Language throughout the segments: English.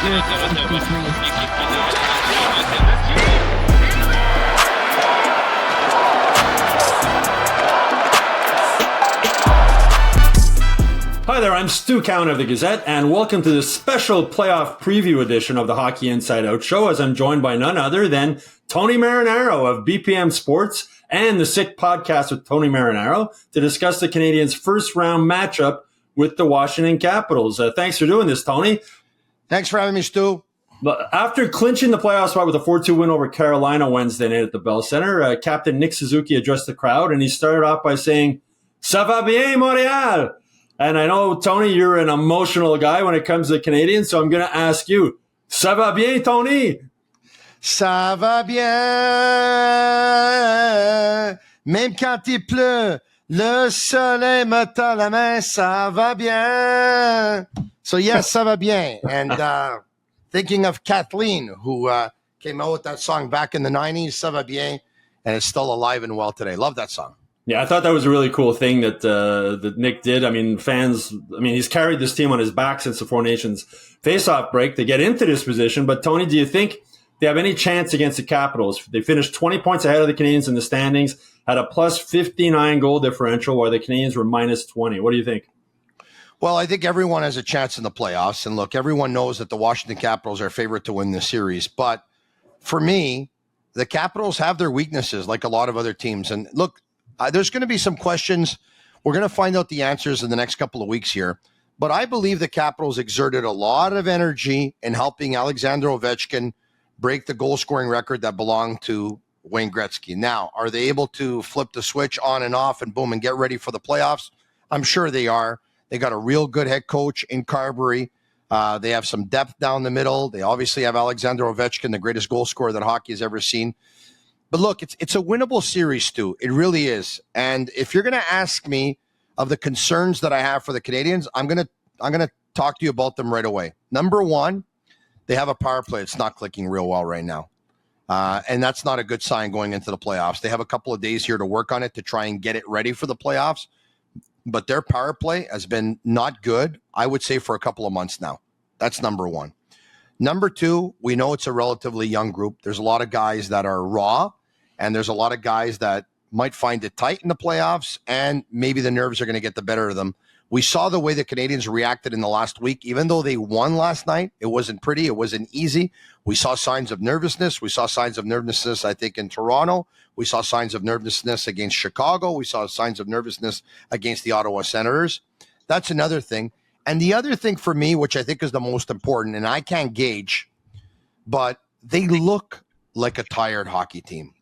Hi there, I'm Stu Cowan of the Gazette, and welcome to this special playoff preview edition of the Hockey Inside Out show, as I'm joined by none other than Tony Marinaro of BPM Sports and the Sick Podcast with Tony Marinaro to discuss the Canadiens' first-round matchup with the Washington Capitals. Thanks for doing this, Tony. Thanks for having me, Stu. But after clinching the playoff spot with a 4-2 win over Carolina Wednesday night at the Bell Center, Captain Nick Suzuki addressed the crowd, and he started off by saying, "Ça va bien, Montréal?" And I know, Tony, you're an emotional guy when it comes to the Canadiens, so I'm going to ask you, "Ça va bien, Tony?" Ça va bien, même quand il pleut, le soleil me tend la main, ça va bien. So yes, ça va bien. And thinking of Kathleen, who came out with that song back in the 90s, ça va bien, and is still alive and well today. Love that song. Yeah, I thought that was a really cool thing that Nick did. I mean, he's carried this team on his back since the Four Nations face-off break to get into this position. But, Tony, do you think they have any chance against the Capitals? They finished 20 points ahead of the Canadiens in the standings, had a plus 59 goal differential, while the Canadiens were minus 20. What do you think? Well, I think everyone has a chance in the playoffs. And look, everyone knows that the Washington Capitals are favorite to win this series. But for me, the Capitals have their weaknesses like a lot of other teams. And look, there's going to be some questions. We're going to find out the answers in the next couple of weeks here. But I believe the Capitals exerted a lot of energy in helping Alexander Ovechkin break the goal-scoring record that belonged to Wayne Gretzky. Now, are they able to flip the switch on and off and boom and get ready for the playoffs? I'm sure they are. They got a real good head coach in Carberry. They have some depth down the middle. They obviously have Alexander Ovechkin, the greatest goal scorer that hockey has ever seen. But look, it's a winnable series, Stu. It really is. And if you're going to ask me of the concerns that I have for the Canadiens, I'm going to talk to you about them right away. Number one, they have a power play that's not clicking real well right now. And that's not a good sign going into the playoffs. They have a couple of days here to work on it to try and get it ready for the playoffs. But their power play has been not good, I would say, for a couple of months now. That's number one. Number two, we know it's a relatively young group. There's a lot of guys that are raw. And there's a lot of guys that might find it tight in the playoffs, and maybe the nerves are going to get the better of them. We saw the way the Canadiens reacted in the last week. Even though they won last night, it wasn't pretty. It wasn't easy. We saw signs of nervousness. We saw signs of nervousness, I think, in Toronto. We saw signs of nervousness against Chicago. We saw signs of nervousness against the Ottawa Senators. That's another thing. And the other thing for me, which I think is the most important, and I can't gauge, but they look like a tired hockey team.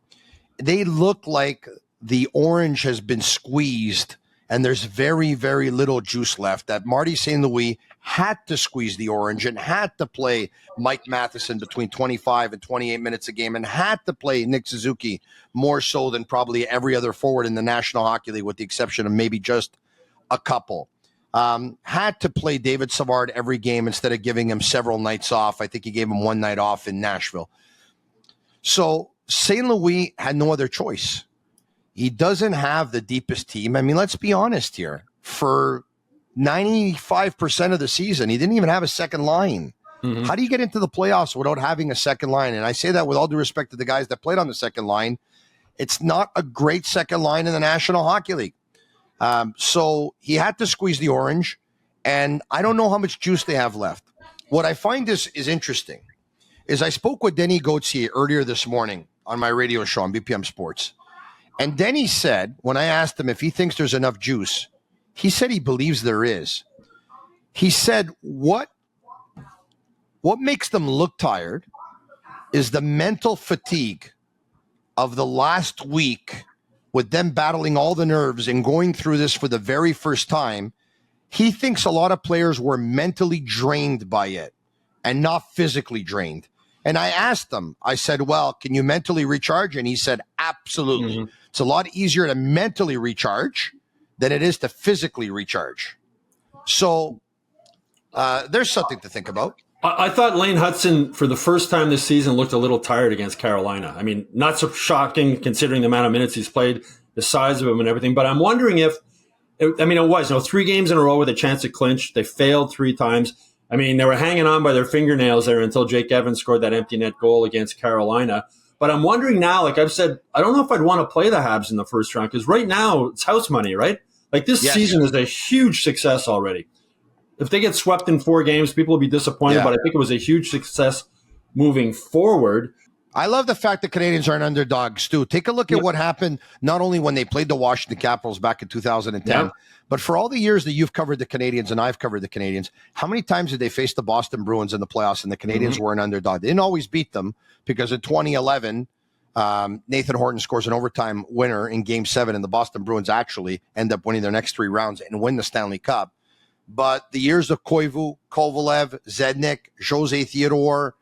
They look like the orange has been squeezed and there's very, very little juice left. That Marty St. had to squeeze the orange and had to play Mike Matheson between 25 and 28 minutes a game and had to play Nick Suzuki more so than probably every other forward in the National Hockey League, with the exception of maybe just a couple. Had to play David Savard every game instead of giving him several nights off. I think he gave him one night off in Nashville. So St. Louis had no other choice. He doesn't have the deepest team. I mean, let's be honest here. For 95% of the season, he didn't even have a second line. Mm-hmm. How do you get into the playoffs without having a second line? And I say that with all due respect to the guys that played on the second line. It's not a great second line in the National Hockey League. So he had to squeeze the orange, and I don't know how much juice they have left. What I find is interesting is I spoke with Denny Gauthier earlier this morning on my radio show on BPM Sports. And Denny said, when I asked him if he thinks there's enough juice, he said he believes there is. He said, what makes them look tired is the mental fatigue of the last week with them battling all the nerves and going through this for the very first time. He thinks a lot of players were mentally drained by it and not physically drained. And I asked him, I said, well, can you mentally recharge? And he said, absolutely. Mm-hmm. It's a lot easier to mentally recharge than it is to physically recharge. So there's something to think about. I thought Lane Hudson, for the first time this season, looked a little tired against Carolina. I mean, not so shocking considering the amount of minutes he's played, the size of him and everything. But I'm wondering if, it was 3 games in a row with a chance to clinch. They failed 3 times. I mean, they were hanging on by their fingernails there until Jake Evans scored that empty net goal against Carolina. But I'm wondering now, like I've said, I don't know if I'd want to play the Habs in the first round because right now it's house money, right? Like this season is a huge success already. If they get swept in 4 games, people will be disappointed, but I think it was a huge success moving forward. I love the fact that Canadians are an underdog, Stu. Take a look at what happened not only when they played the Washington Capitals back in 2010, but for all the years that you've covered the Canadiens and I've covered the Canadiens, how many times did they face the Boston Bruins in the playoffs and the Canadiens were an underdog? They didn't always beat them because in 2011, Nathan Horton scores an overtime winner in Game 7, and the Boston Bruins actually end up winning their next 3 rounds and win the Stanley Cup. But the years of Koivu, Kovalev, Zednik, Jose Theodore,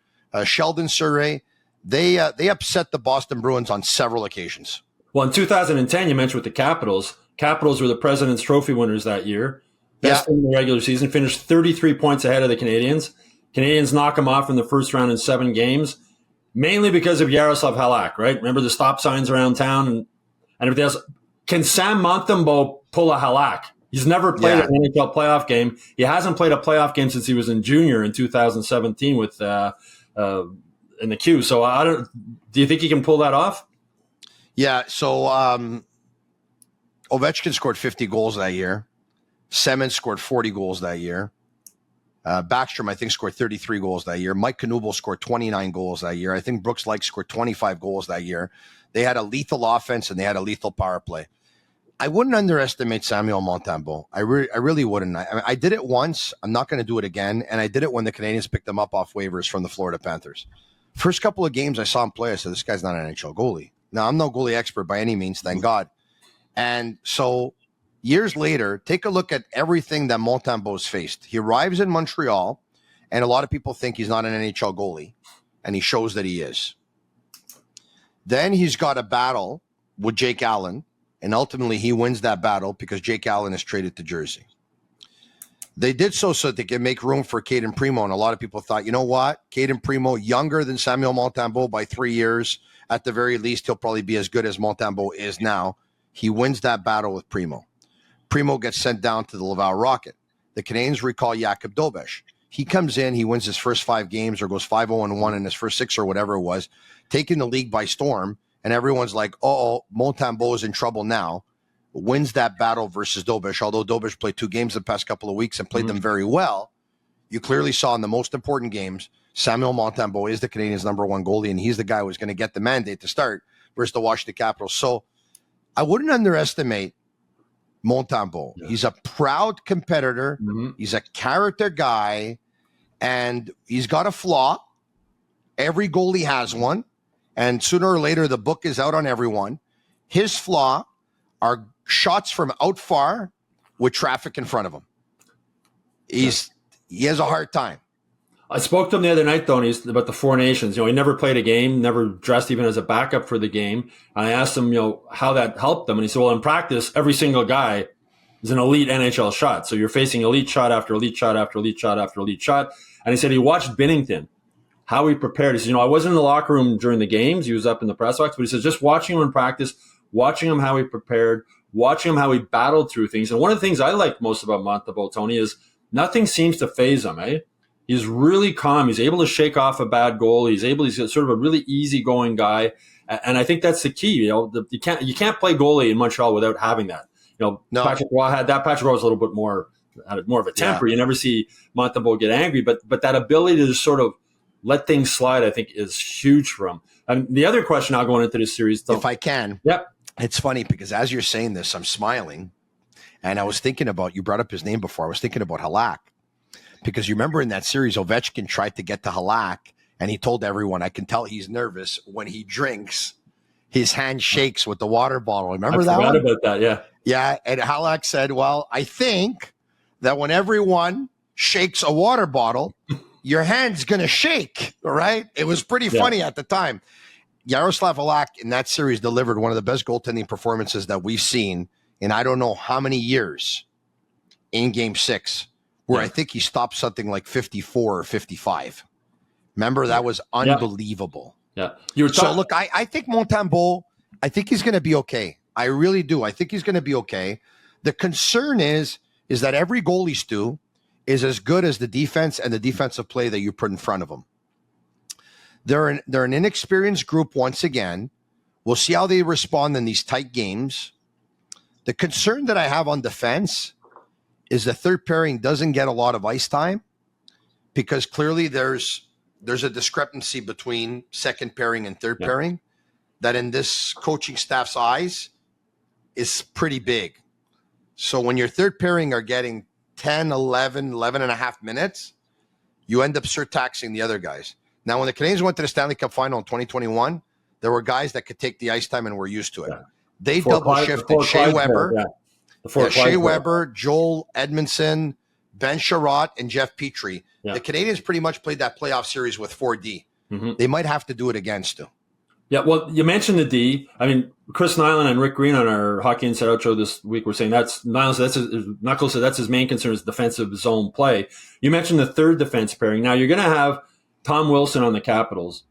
Sheldon Surrey, they upset the Boston Bruins on several occasions. Well, in 2010, you mentioned with the Capitals. Capitals were the President's Trophy winners that year. Best in the regular season, finished 33 points ahead of the Canadiens. Canadiens knock them off in the first round in 7 games, mainly because of Yaroslav Halak, right? Remember the stop signs around town? And everything else. Can Sam Montembeault pull a Halak? He's never played an NHL playoff game. He hasn't played a playoff game since he was in junior in 2017 with in the Q. So do you think he can pull that off? Yeah. So Ovechkin scored 50 goals that year. Semin scored 40 goals that year. Backstrom, I think, scored 33 goals that year. Mike Knuble scored 29 goals that year. I think Brooks Lake scored 25 goals that year. They had a lethal offense and they had a lethal power play. I wouldn't underestimate Samuel Montembeault. I really wouldn't. I did it once. I'm not going to do it again. And I did it when the Canadiens picked him up off waivers from the Florida Panthers. First couple of games I saw him play, I said, this guy's not an NHL goalie. Now, I'm no goalie expert by any means, thank God. And so years later, take a look at everything that Montembeault's faced. He arrives in Montreal, and a lot of people think he's not an NHL goalie, and he shows that he is. Then he's got a battle with Jake Allen, and ultimately he wins that battle because Jake Allen is traded to Jersey. They did so they could make room for Caden Primo, and a lot of people thought, you know what? Caden Primo, younger than Samuel Montembeault by 3 years. At the very least, he'll probably be as good as Montembeault is now. He wins that battle with Primo. Primo gets sent down to the Laval Rocket. The Canadiens recall Jakub Dobeš. He comes in, he wins his first 5 games or goes 5-0-1 in his first 6 or whatever it was, taking the league by storm, and everyone's like, Montembeault is in trouble now. Wins that battle versus Dobeš, although Dobeš played 2 games the past couple of weeks and played them very well. You clearly saw in the most important games, Samuel Montembeault is the Canadiens' number 1 goalie, and he's the guy who's going to get the mandate to start versus the Washington Capitals. So I wouldn't underestimate Montembeault. Yeah. He's a proud competitor. He's a character guy, and he's got a flaw. Every goalie has one, and sooner or later the book is out on everyone. His flaw are shots from out far with traffic in front of him. He has a hard time. I spoke to him the other night, Tony, about the 4 Nations. He never played a game, never dressed even as a backup for the game. And I asked him, how that helped him. And he said, well, in practice, every single guy is an elite NHL shot. So you're facing elite shot after elite shot after elite shot after elite shot. And he said he watched Binnington, how he prepared. He said, I wasn't in the locker room during the games. He was up in the press box. But he said, just watching him in practice, watching him how he prepared, watching him how he battled through things. And one of the things I like most about Montembeault, Tony, is nothing seems to faze him, eh? He's really calm. He's able to shake off a bad goal. He's sort of a really easygoing guy. And I think that's the key. You can't play goalie in Montreal without having that. No. Patrick Roy had that. Patrick Roy was a little bit more of a temper. Yeah. You never see Montembeault get angry, but that ability to just sort of let things slide, I think, is huge for him. And the other question now going into this series, if I can, it's funny because as you're saying this, I'm smiling, and I was thinking about, you brought up his name before. I was thinking about Halak. Because you remember in that series, Ovechkin tried to get to Halak, and he told everyone, I can tell he's nervous. When he drinks, his hand shakes with the water bottle. Remember that one? I forgot about that, yeah. Yeah, and Halak said, well, I think that when everyone shakes a water bottle, your hand's going to shake, right? It was pretty funny at the time. Yaroslav Halak in that series delivered one of the best goaltending performances that we've seen in I don't know how many years in Game 6. Where I think he stopped something like 54 or 55. Remember, that was unbelievable. Yeah. So, look, I think Montembeault, I think he's going to be okay. I really do. I think he's going to be okay. The concern is that every goalie, Stu, is as good as the defense and the defensive play that you put in front of them. They're an inexperienced group once again. We'll see how they respond in these tight games. The concern that I have on defense is the third pairing doesn't get a lot of ice time because clearly there's a discrepancy between second pairing and third pairing that in this coaching staff's eyes is pretty big. So when your third pairing are getting 10, 11 and a half minutes, you end up surtaxing the other guys. Now, when the Canadiens went to the Stanley Cup final in 2021, there were guys that could take the ice time and were used to it. Yeah. They double shifted Shea Weber, Joel Edmondson, Ben Sherratt, and Jeff Petrie. Yeah. The Canadiens pretty much played that playoff series with 4D. Mm-hmm. They might have to do it again, Stu. Yeah, well, you mentioned the D. I mean, Chris Nyland and Rick Green on our Hockey Inside Out show this week were saying Knuckles said that's his main concern is defensive zone play. You mentioned the third defense pairing. Now, you're going to have Tom Wilson on the Capitals.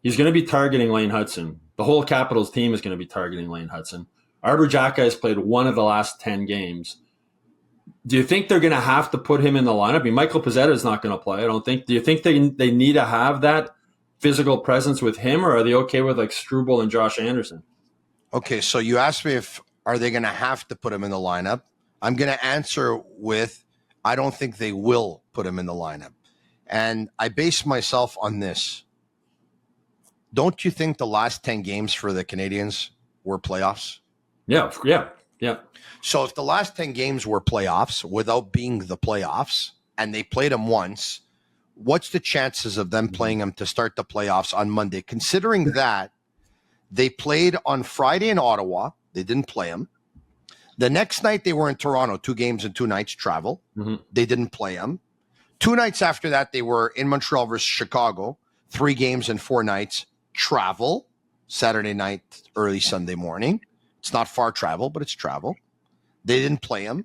He's going to be targeting Lane Hudson. The whole Capitals team is going to be targeting Lane Hudson. Arber Xhekaj has played one of the last 10 games. Do you think they're going to have to put him in the lineup? I mean, Michael Pezzetta is not going to play, I don't think. Do you think they need to have that physical presence with him, or are they okay with like Struble and Josh Anderson? Okay, so you asked me are they going to have to put him in the lineup? I'm going to answer with I don't think they will put him in the lineup. And I base myself on this. Don't you think the last 10 games for the Canadiens were playoffs? Yeah. So if the last 10 games were playoffs without being the playoffs and they played them once, what's the chances of them playing them to start the playoffs on Monday? Considering that they played on Friday in Ottawa, they didn't play them. The next night they were in Toronto, 2 games and 2 nights travel. Mm-hmm. They didn't play them. 2 nights after that, they were in Montreal versus Chicago, 3 games and 4 nights travel, Saturday night, early Sunday morning. It's not far travel, but it's travel. They didn't play them.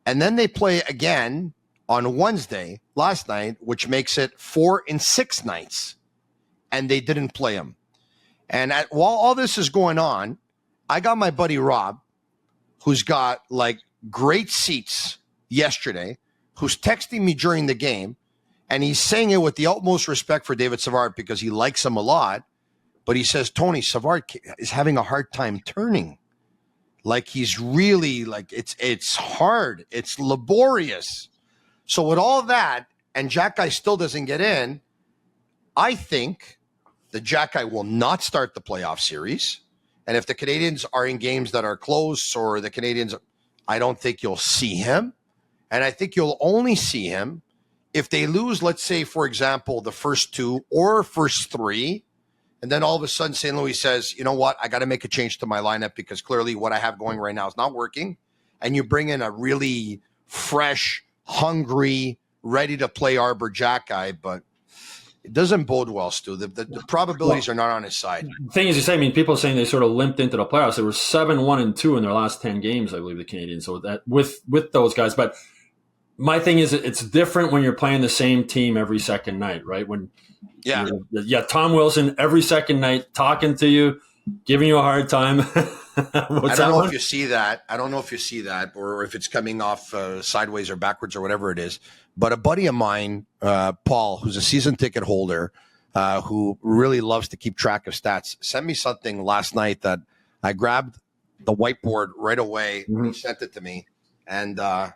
And then they play again on Wednesday, last night, which makes it 4 and 6 nights. And they didn't play them. And while all this is going on, I got my buddy Rob, who's got like great seats yesterday, who's texting me during the game. And he's saying it with the utmost respect for David Savard because he likes him a lot. But he says, Tony, Savard is having a hard time turning. Like he's really like, it's hard. It's laborious. So with all that, and Xhekaj still doesn't get in, I think the Xhekaj will not start the playoff series. And if the Canadiens are in games that are close or the Canadiens, I don't think you'll see him. And I think you'll only see him if they lose, let's say, for example, the first 2 or first 3, and then all of a sudden St. Louis says, you know what, I got to make a change to my lineup because clearly what I have going right now is not working. And you bring in a really fresh, hungry, ready to play Arber Xhekaj, but it doesn't bode well, Stu. The probabilities are not on his side. The thing is, you say, I mean, people are saying they sort of limped into the playoffs. They were 7-1-2 in their last 10 games, I believe, the Canadiens. So that with those guys, but my thing is, it's different when you're playing the same team every second night, right? Tom Wilson every second night talking to you, giving you a hard time. I don't know if you see that. I don't know if you see that, or if it's coming off sideways or backwards or whatever it is. But a buddy of mine, Paul, who's a season ticket holder, who really loves to keep track of stats, sent me something last night that I grabbed the whiteboard right away. Mm-hmm. He sent it to me, and I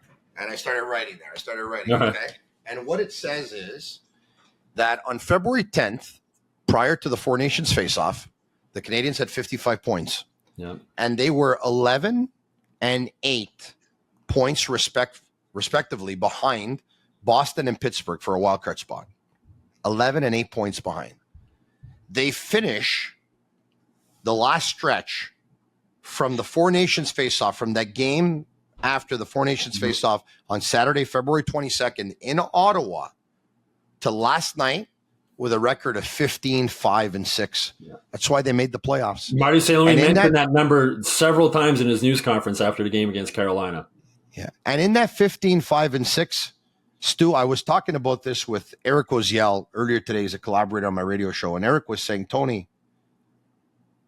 started writing there. Okay. And what it says is that on February 10th, prior to the Four Nations face-off, the Canadiens had 55 points. Yeah. And they were 11 and 8 points respectively behind Boston and Pittsburgh for a wildcard spot. 11 and 8 points behind. They finish the last stretch from the Four Nations face-off, from that game after the Four Nations face-off on Saturday, February 22nd in Ottawa, to last night with a record of 15-5-6. Yeah. That's why they made the playoffs. Marty St. mentioned that number several times in his news conference after the game against Carolina. Yeah. And in that 15-5-6, Stu, I was talking about this with Eric Oziel earlier today. He's a collaborator on my radio show. And Eric was saying, Tony,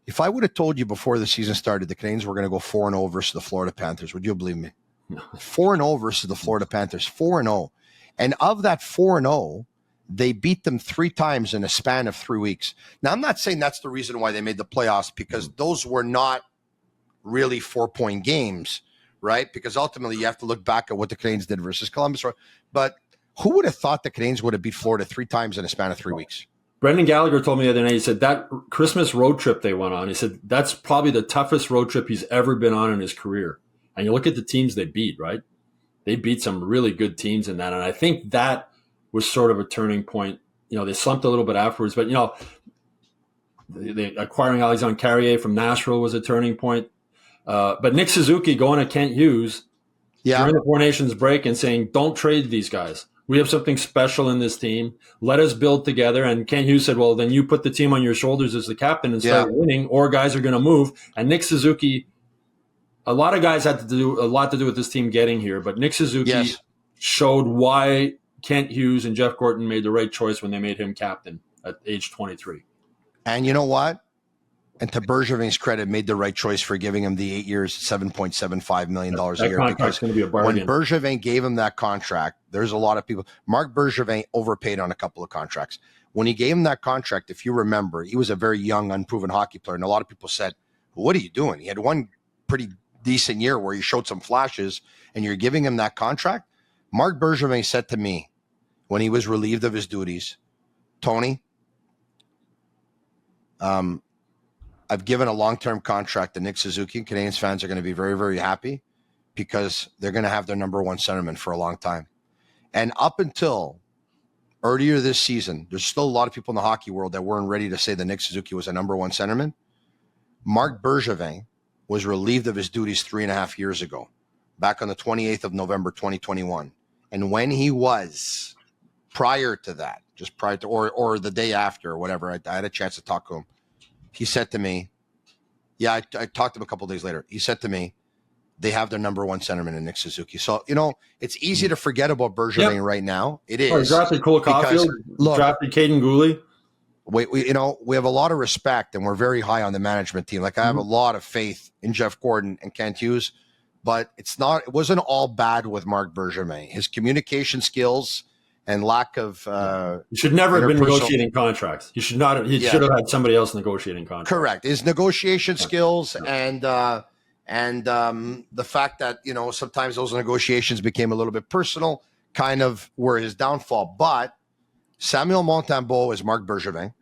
if I would have told you before the season started the Canadiens were going to go 4-0 versus the Florida Panthers, would you believe me? No. 4-0 versus the Florida Panthers, 4-0. And of that 4-0, they beat them 3 times in a span of 3 weeks. Now, I'm not saying that's the reason why they made the playoffs, because those were not really 4-point games, right? Because ultimately you have to look back at what the Canadiens did versus Columbus. But who would have thought the Canadiens would have beat Florida 3 times in a span of 3 weeks? Brendan Gallagher told me the other night, he said that Christmas road trip they went on, he said that's probably the toughest road trip he's ever been on in his career. And you look at the teams they beat, right? They beat some really good teams in that. And I think that was sort of a turning point. You know, they slumped a little bit afterwards, but, you know, they acquiring Alexandre Carrier from Nashville was a turning point. But Nick Suzuki going to Kent Hughes during the Four Nations break and saying, don't trade these guys. We have something special in this team. Let us build together. And Kent Hughes said, well, then you put the team on your shoulders as the captain and start winning, or guys are going to move. And Nick Suzuki, a lot of guys had to do a lot to do with this team getting here, but Nick Suzuki showed why Kent Hughes and Jeff Gorton made the right choice when they made him captain at age 23. And you know what? And to Bergevin's credit, made the right choice for giving him the 8 years, $7.75 million a year. Because going to be a bargain. When Bergevin gave him that contract, there's a lot of people. Marc Bergevin overpaid on a couple of contracts. When he gave him that contract, if you remember, he was a very young, unproven hockey player. And a lot of people said, what are you doing? He had one pretty decent year where he showed some flashes, and you're giving him that contract. Marc Bergevin said to me when he was relieved of his duties, Tony, I've given a long-term contract to Nick Suzuki. Canadiens fans are going to be very, very happy because they're going to have their number one centerman for a long time. And up until earlier this season, there's still a lot of people in the hockey world that weren't ready to say that Nick Suzuki was a number one centerman. Marc Bergevin was relieved of his duties 3.5 years ago, back on the 28th of November, 2021. And when he was, prior to that, just prior to, or the day after, or whatever, I had a chance to talk to him. He said to me, I talked to him a couple of days later. He said to me, they have their number one centerman in Nick Suzuki. So, you know, it's easy to forget about Bergevin right now. It is. Oh, drafted Cole Caulfield, drafted Caden Gooley. We have a lot of respect, and we're very high on the management team. Like, I have a lot of faith in Jeff Gorton and Kent Hughes, but it wasn't all bad with Marc Bergevin. His communication skills and lack of you should never have been negotiating contracts. You should not have. He should have had somebody else negotiating contracts. Correct. His negotiation skills and the fact that, you know, sometimes those negotiations became a little bit personal kind of were his downfall. But Samuel Montembeault is Marc Bergevin.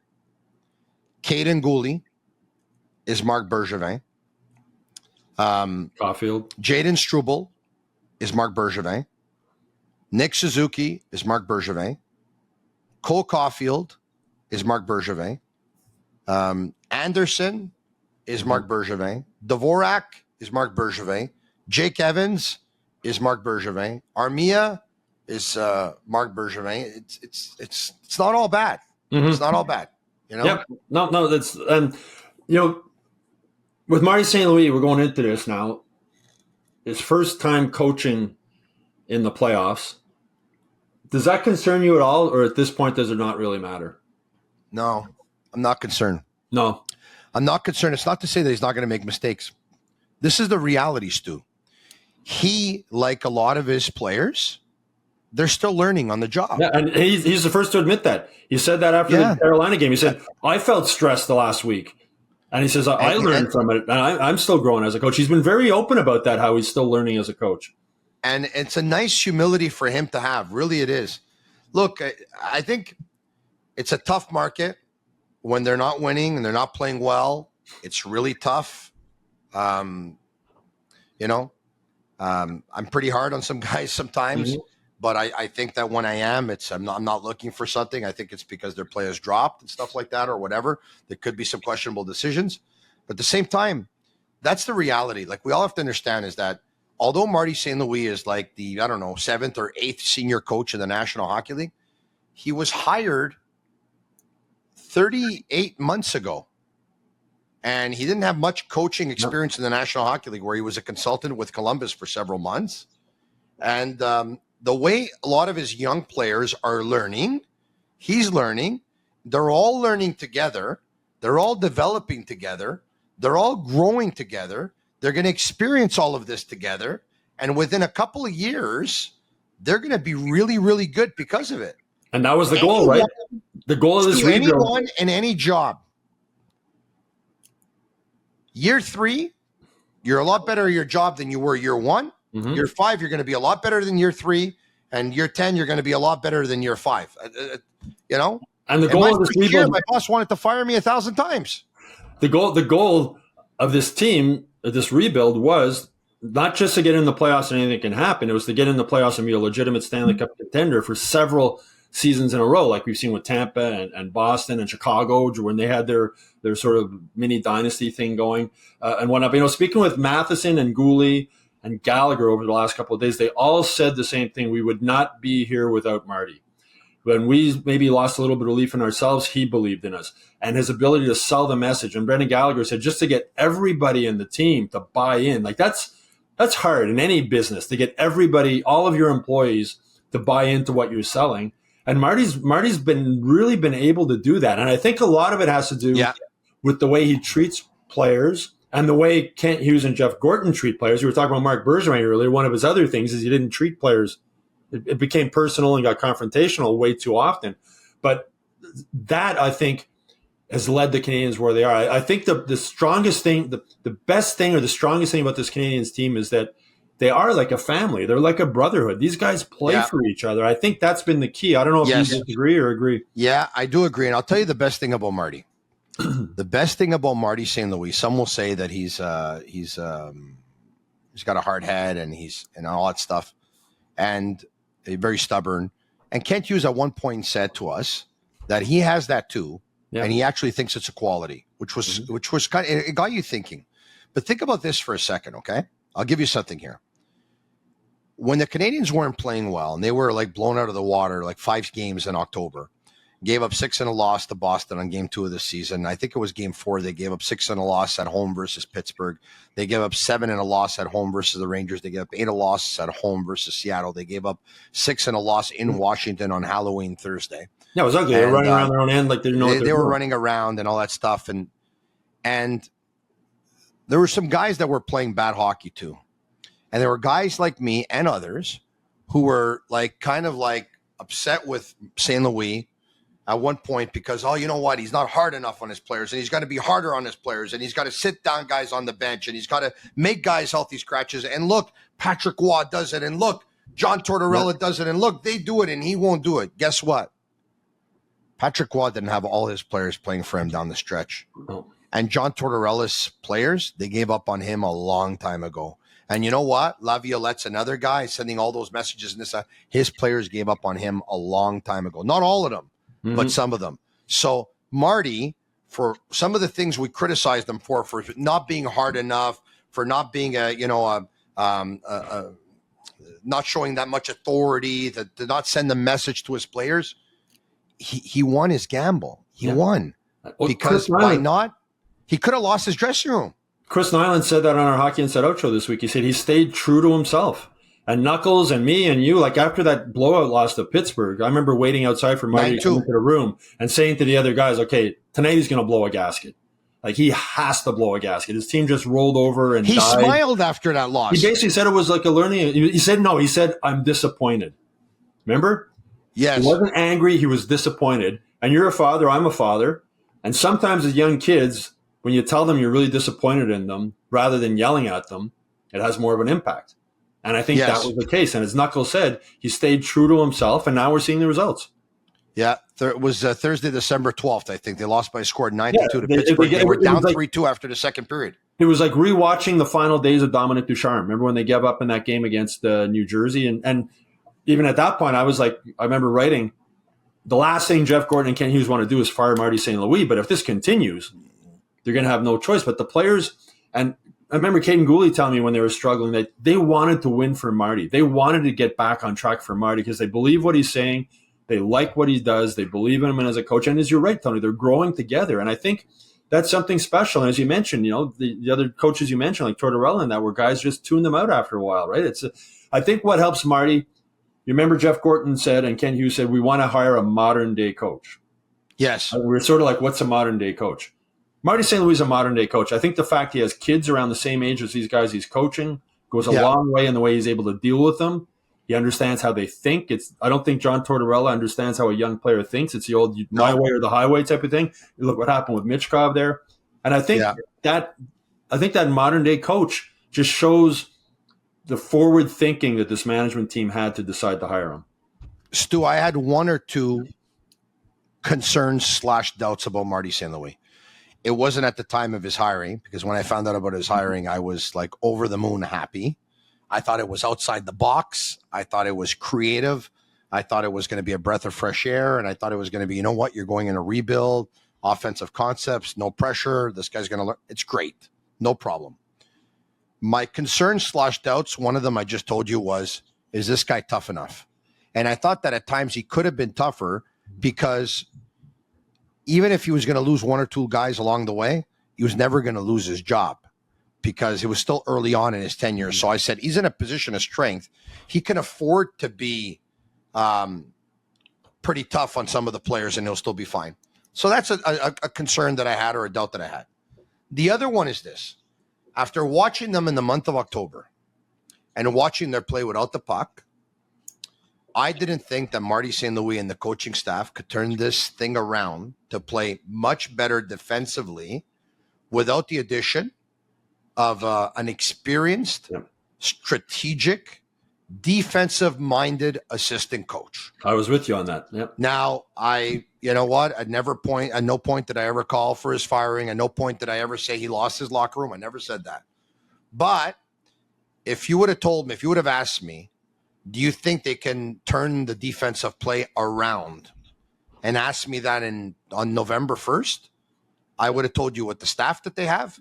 Caden Gooley is Marc Bergevin. Caulfield. Jaden Struble is Marc Bergevin. Nick Suzuki is Marc Bergevin. Cole Caulfield is Marc Bergevin. Anderson is Marc Bergevin. Dvorak is Marc Bergevin. Jake Evans is Marc Bergevin. Armia is Marc Bergevin. It's not all bad. Mm-hmm. It's not all bad. You know? Yep. No. That's you know, with Marty St. Louis, we're going into this now. His first time coaching in the playoffs. Does that concern you at all, or at this point, does it not really matter? No, I'm not concerned. No. I'm not concerned. It's not to say that he's not going to make mistakes. This is the reality, Stu. He, like a lot of his players, they're still learning on the job. Yeah, and he's the first to admit that. He said that after the Carolina game. He said, I felt stressed the last week. And he says, I learned from it, and I'm still growing as a coach. He's been very open about that, how he's still learning as a coach. And it's a nice humility for him to have. Really, it is. Look, I think it's a tough market when they're not winning and they're not playing well. It's really tough. I'm pretty hard on some guys sometimes, but I think that when I am, I'm not looking for something. I think it's because their play has dropped and stuff like that or whatever. There could be some questionable decisions. But at the same time, that's the reality. Like, we all have to understand is that although Marty St. Louis is like the, 7th or 8th senior coach in the National Hockey League, he was hired 38 months ago. And he didn't have much coaching experience in the National Hockey League, where he was a consultant with Columbus for several months. And the way a lot of his young players are learning, he's learning. They're all learning together. They're all developing together. They're all growing together. They're going to experience all of this together. And within a couple of years, they're going to be really, really good because of it. And that was the goal, right? The goal of this rebuild. Anyone in any job. Year 3, you're a lot better at your job than you were year 1. Mm-hmm. Year 5, you're going to be a lot better than year 3. And year 10, you're going to be a lot better than year 5. You know? And the goal of this rebuild, my boss wanted to fire me 1,000 times. The goal of this team, this rebuild, was not just to get in the playoffs and anything can happen. It was to get in the playoffs and be a legitimate Stanley Cup contender for several seasons in a row, like we've seen with Tampa and Boston and Chicago, when they had their sort of mini dynasty thing going and whatnot. But, speaking with Matheson and Gooley and Gallagher over the last couple of days, they all said the same thing. We would not be here without Marty. When we maybe lost a little bit of belief in ourselves, he believed in us. And his ability to sell the message. And Brendan Gallagher said, just to get everybody in the team to buy in, like that's hard in any business, to get everybody, all of your employees, to buy into what you're selling. And Marty's really been able to do that. And I think a lot of it has to do with the way he treats players and the way Kent Hughes and Jeff Gorton treat players. You were talking about Marc Bergevin earlier. One of his other things is he didn't treat players. It became personal and got confrontational way too often. But that, I think, has led the Canadiens where they are. I think the strongest thing, the best thing or the strongest thing about this Canadiens team is that they are like a family. They're like a brotherhood. These guys play for each other. I think that's been the key. I don't know if you disagree or agree. Yeah, I do agree. And I'll tell you the best thing about Marty. The best thing about Marty St. Louis, some will say that he's got a hard head and all that stuff. And very stubborn. And Kent Hughes at one point said to us that he has that too. Yeah. And he actually thinks it's a quality, which was kind of, it got you thinking. But think about this for a second, okay? I'll give you something here. When the Canadiens weren't playing well and they were like blown out of the water, like 5 games in October, gave up 6 and a loss to Boston on game 2 of the season. I think it was game 4. They gave up 6 and a loss at home versus Pittsburgh. They gave up 7 and a loss at home versus the Rangers. They gave up 8 and a loss at home versus Seattle. They gave up 6 and a loss in Washington on Halloween Thursday. Yeah, it was ugly. They were running around their own end like they didn't know what they were running around and all that stuff. And there were some guys that were playing bad hockey too. And there were guys like me and others who were like kind of like upset with St. Louis at one point because, you know what? He's not hard enough on his players, and he's got to be harder on his players, and he's got to sit down guys on the bench, and he's got to make guys healthy scratches. And look, Patrick Waugh does it, and look, John Tortorella does it, and look, they do it, and he won't do it. Guess what? Patrick Waugh didn't have all his players playing for him down the stretch. Oh. And John Tortorella's players, they gave up on him a long time ago. And you know what? Laviolette's another guy sending all those messages and this. His players gave up on him a long time ago. Not all of them. But some of them. So Marty, for some of the things we criticized him for not being hard enough, for not being not showing that much authority, to not send the message to his players, he won his gamble. He won because why not? He could have lost his dressing room. Chris Nyland said that on our Hockey Inside Out show this week. He said he stayed true to himself. And Knuckles and me and you, like after that blowout loss to Pittsburgh, I remember waiting outside for Marty to come into the room and saying to the other guys, okay, tonight he's going to blow a gasket. Like he has to blow a gasket. His team just rolled over and he died. Smiled after that loss. He basically said it was like a learning. He said, no, he said, I'm disappointed. Remember? Yes. He wasn't angry. He was disappointed. And you're a father. I'm a father. And sometimes as young kids, when you tell them you're really disappointed in them, rather than yelling at them, it has more of an impact. And I think that was the case. And as Knuckles said, he stayed true to himself, and now we're seeing the results. Yeah, it was Thursday, December 12th, I think. They lost by a score 9-2 to Pittsburgh. They were down 3-2 after the second period. It was like rewatching the final days of Dominic Ducharme. Remember when they gave up in that game against New Jersey? And even at that point, I was like, I remember writing, the last thing Jeff Gorton and Kent Hughes want to do is fire Marty St. Louis. But if this continues, they're going to have no choice. But the players, and I remember Caden Gooley telling me when they were struggling that they wanted to win for Marty. They wanted to get back on track for Marty because they believe what he's saying. They like what he does. They believe in him as a coach. And as you're right, Tony, they're growing together. And I think that's something special. And as you mentioned, the other coaches you mentioned, like Tortorella and that, where guys just tune them out after a while, right? I think what helps Marty, you remember Jeff Gorton said and Ken Hughes said, we want to hire a modern-day coach. Yes. We're sort of like, what's a modern-day coach? Marty St. Louis is a modern-day coach. I think the fact he has kids around the same age as these guys he's coaching goes a long way in the way he's able to deal with them. He He understands how they think. I don't think John Tortorella understands how a young player thinks. It's the old my way or the highway type of thing. You look what happened with Michkov there. And I think that modern day coach just shows the forward thinking that this management team had to decide to hire him. Stu, I had one or two concerns / doubts about Marty St. Louis. It wasn't at the time of his hiring, because when I found out about his hiring, I was like over the moon happy. I thought it was outside the box. I thought it was creative. I thought it was going to be a breath of fresh air. And I thought it was going to be, you know what, you're going in a rebuild, offensive concepts, no pressure. This guy's going to learn. It's great. No problem. My concerns / doubts, one of them I just told you was, is this guy tough enough? And I thought that at times he could have been tougher, because even if he was going to lose one or two guys along the way, he was never going to lose his job, because it was still early on in his tenure. So I said, he's in a position of strength. He can afford to be pretty tough on some of the players, and he'll still be fine. So that's a concern that I had, or a doubt that I had. The other one is this. After watching them in the month of October and watching their play without the puck, I didn't think that Marty St. Louis and the coaching staff could turn this thing around to play much better defensively without the addition of an experienced, strategic, defensive-minded assistant coach. I was with you on that. Yep. Now, you know what? At no point did I ever call for his firing. At no point did I ever say he lost his locker room. I never said that. But if you would have told me, if you would have asked me, do you think they can turn the defensive play around, and asked me that on November 1st, I would have told you, with the staff that they have,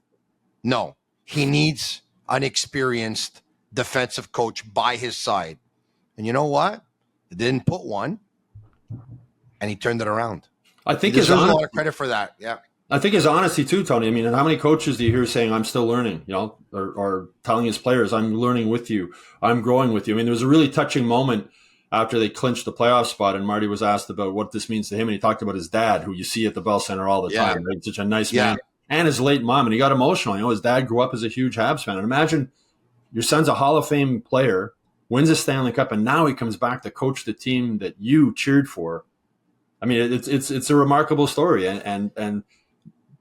no. He needs an experienced defensive coach by his side. And you know what? They didn't put one, and he turned it around. I think there's a lot of credit for that. Yeah. I think his honesty too, Tony. I mean, how many coaches do you hear saying, I'm still learning, or telling his players, I'm learning with you, I'm growing with you. I mean, there was a really touching moment after they clinched the playoff spot, and Marty was asked about what this means to him, and he talked about his dad, who you see at the Bell Center all the time. Right? Such a nice man. And his late mom, and he got emotional. His dad grew up as a huge Habs fan. And imagine your son's a Hall of Fame player, wins a Stanley Cup, and now he comes back to coach the team that you cheered for. I mean, it's a remarkable story, and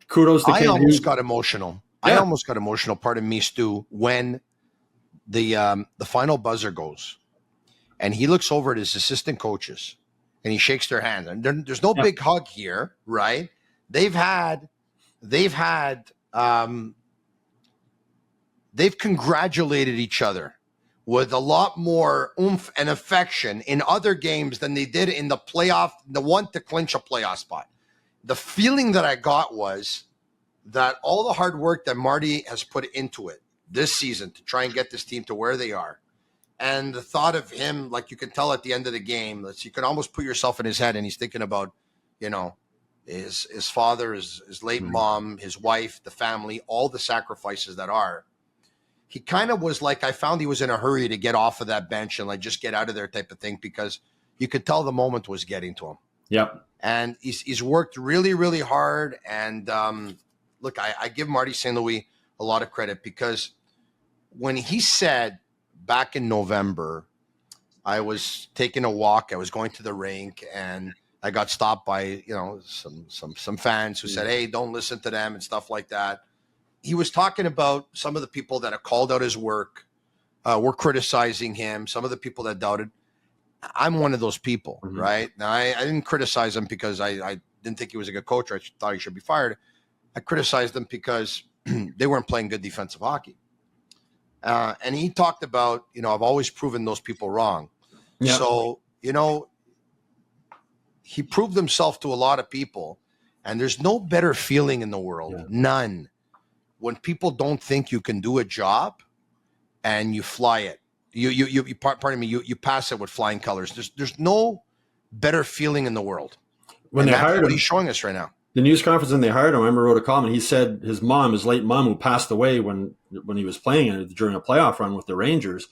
kudos to Ken Hughes. I almost got emotional. Pardon me, Stu, when the final buzzer goes, and he looks over at his assistant coaches, and he shakes their hands. And there's no big hug here, right? They've congratulated each other with a lot more oomph and affection in other games than they did in the playoff, the one to clinch a playoff spot. The feeling that I got was that all the hard work that Marty has put into it this season to try and get this team to where they are, and the thought of him, like you can tell at the end of the game, you can almost put yourself in his head, and he's thinking about, his father, his late mom, his wife, the family, all the sacrifices that are. He kind of was like, I found he was in a hurry to get off of that bench and just get out of there type of thing, because you could tell the moment was getting to him. Yep. And he's worked really, really hard. And look, I give Marty St. Louis a lot of credit, because when he said back in November, I was taking a walk, I was going to the rink, and I got stopped by, some fans who said, hey, don't listen to them and stuff like that. He was talking about some of the people that have called out his work, were criticizing him, some of the people that doubted. I'm one of those people, right? Now, I didn't criticize him because I didn't think he was a good coach, or I thought he should be fired. I criticized them because they weren't playing good defensive hockey. And he talked about, I've always proven those people wrong. Yeah. So, he proved himself to a lot of people, and there's no better feeling in the world, none, when people don't think you can do a job and you fly it. You pass it with flying colors. There's no better feeling in the world. When they hired him, he's showing us right now. The news conference when they hired him, I remember wrote a comment. He said his late mom, who passed away when he was playing during a playoff run with the Rangers,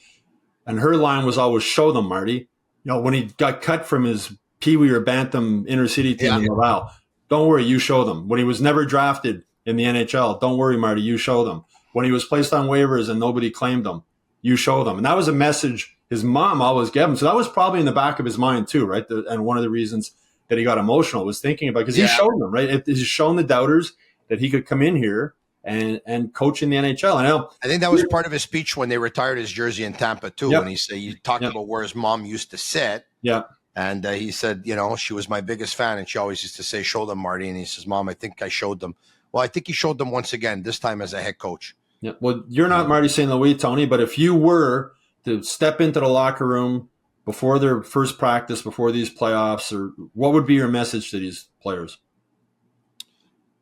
and her line was always, show them, Marty. When he got cut from his Pee Wee or Bantam inner city team in Laval, don't worry, you show them. When he was never drafted in the NHL, don't worry, Marty, you show them. When he was placed on waivers and nobody claimed him, you show them. And that was a message his mom always gave him. So that was probably in the back of his mind too, right? And one of the reasons that he got emotional was thinking about, because he showed them, right? He's shown the doubters that he could come in here and coach in the NHL. I think that was part of his speech when they retired his jersey in Tampa too. When he talked about where his mom used to sit. Yeah. And he said, she was my biggest fan, and she always used to say, "Show them, Marty." And he says, "Mom, I think I showed them." Well, I think he showed them once again, this time as a head coach. Yeah. Well, you're not Marty St. Louis, Tony, but if you were to step into the locker room before their first practice, before these playoffs, or what would be your message to these players?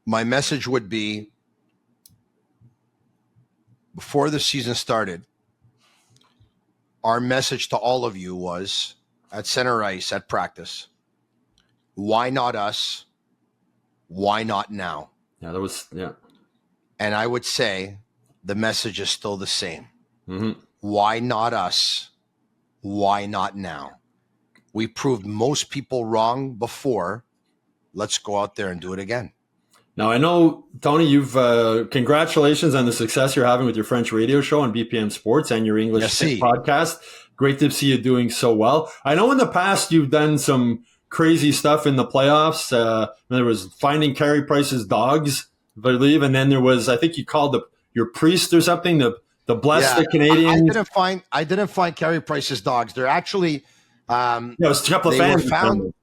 My message would be, before the season started, our message to all of you was, at center ice, at practice, why not us? Why not now? Yeah. And I would say the message is still the same. Mm-hmm. Why not us? Why not now? We proved most people wrong before. Let's go out there and do it again. Now, I know, Tony, you've congratulations on the success you're having with your French radio show on BPM Sports and your English podcast. Great to see you doing so well. I know in the past you've done some crazy stuff in the playoffs. There was Finding Carey Price's Dogs, I believe, and then there was, I think you called your priest or something, the Bless the Canadiens. I didn't find Carey Price's Dogs. They're actually it was a couple of fans found.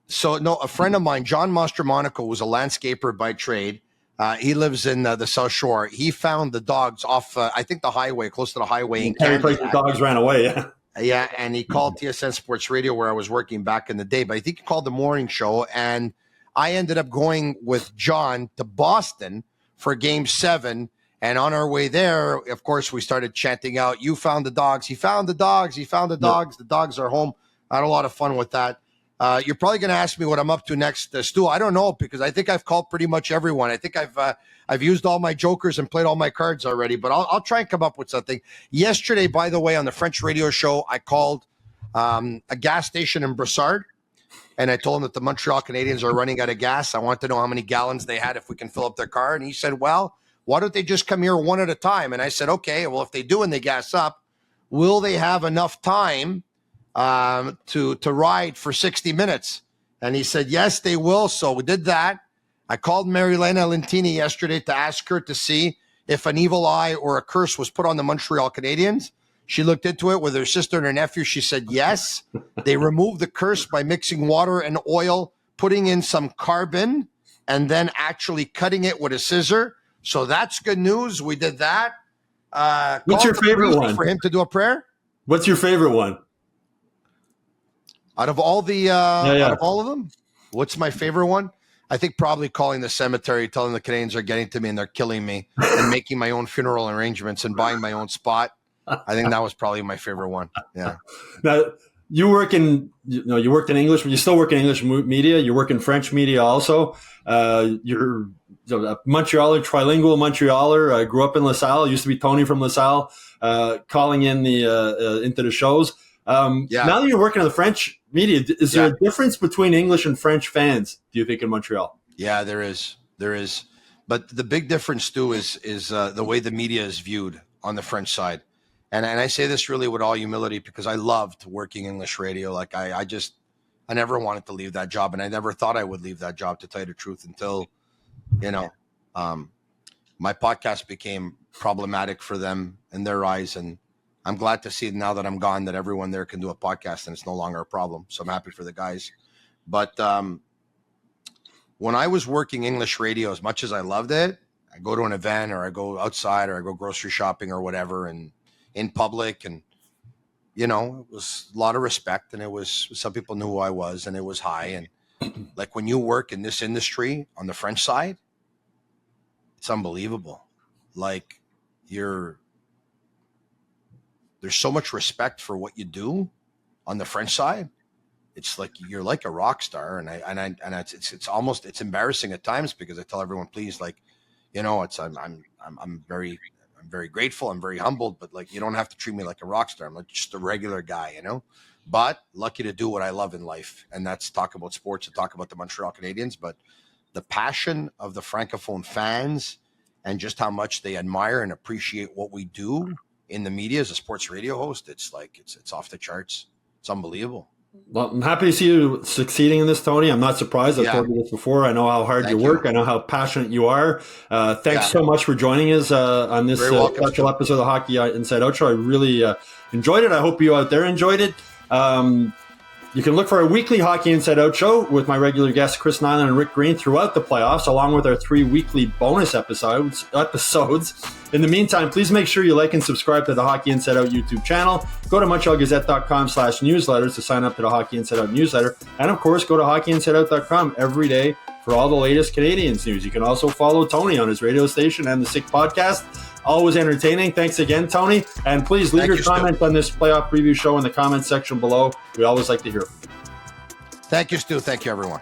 So, no, a friend of mine, John Mastromonaco, was a landscaper by trade. He lives in the South Shore. He found the dogs off, I think, the highway, close to the highway in Canada. The dogs ran away, yeah. Yeah, and he called TSN Sports Radio, where I was working back in the day. But I think he called the morning show, and I ended up going with John to Boston for Game 7. And on our way there, of course, we started chanting out, "You found the dogs. He found the dogs. He found the dogs. The dogs are home." I had a lot of fun with that. You're probably going to ask me what I'm up to next, Stu. I don't know, because I think I've called pretty much everyone. I think I've used all my jokers and played all my cards already, but I'll try and come up with something. Yesterday, by the way, on the French radio show, I called a gas station in Brossard, and I told him that the Montreal Canadiens are running out of gas. I want to know how many gallons they had if we can fill up their car. And he said, "Well, why don't they just come here one at a time?" And I said, "Okay, well, if they do and they gas up, will they have enough time to ride for 60 minutes? And he said, "Yes, they will." So we did that. I called Marilena Lentini yesterday to ask her to see if an evil eye or a curse was put on the Montreal Canadiens. She looked into it with her sister and her nephew. She said, yes, they removed the curse by mixing water and oil, putting in some carbon, and then actually cutting it with a scissor. So that's good news. We did that. What's your favorite one? For him to do a prayer? What's your favorite one? Out of all the out of all of them, what's my favorite one? I think probably calling the cemetery, telling the Canadiens are getting to me and they're killing me, and making my own funeral arrangements and buying my own spot. I think that was probably my favorite one. Yeah. Now, you worked in English, but you still work in English media. You work in French media also. You're a Montrealer, trilingual Montrealer. Grew up in LaSalle. Used to be Tony from LaSalle, calling in into the shows. Now that you're working in the French media, is there a difference between English and French fans, do you think, in Montreal? Yeah, there is. There is. But the big difference, Stu, is the way the media is viewed on the French side. And I say this really with all humility, because I loved working English radio. Like I never wanted to leave that job, and I never thought I would leave that job, to tell you the truth, until, my podcast became problematic for them in their eyes. And I'm glad to see now that I'm gone that everyone there can do a podcast and it's no longer a problem. So I'm happy for the guys. But when I was working English radio, as much as I loved it, I go to an event or I go outside or I go grocery shopping or whatever, and in public, and it was a lot of respect, and it was, some people knew who I was, and it was high. And like, when you work in this industry on the French side, it's unbelievable. Like, there's so much respect for what you do on the French side. It's like you're like a rock star, and it's almost, it's embarrassing at times, because I tell everyone, please, like, I'm very grateful. I'm very humbled, but like, you don't have to treat me like a rock star. I'm like just a regular guy, but lucky to do what I love in life. And that's talk about sports and talk about the Montreal Canadiens. But the passion of the Francophone fans and just how much they admire and appreciate what we do in the media as a sports radio host, it's off the charts. It's unbelievable. Well, I'm happy to see you succeeding in this, Tony. I'm not surprised. I've told you this before. I know how hard you work. I know how passionate you are. Thanks so much for joining us on this special episode of the Hockey Inside Out Show. I really enjoyed it. I hope you out there enjoyed it. You can look for our weekly Hockey Inside Out Show with my regular guests Chris Nyland and Rick Green throughout the playoffs, along with our 3 weekly bonus episodes. In the meantime, please make sure you like and subscribe to the Hockey Inside Out YouTube channel. Go to MontrealGazette.com/newsletters to sign up to the Hockey Inside Out newsletter. And of course, go to HockeyInsideOut.com every day for all the latest Canadiens news. You can also follow Tony on his radio station and the Sick podcast. Always entertaining. Thanks again, Tony. And please leave your comment on this playoff preview show in the comment section below. We always like to hear from you. Thank you, Stu. Thank you, everyone.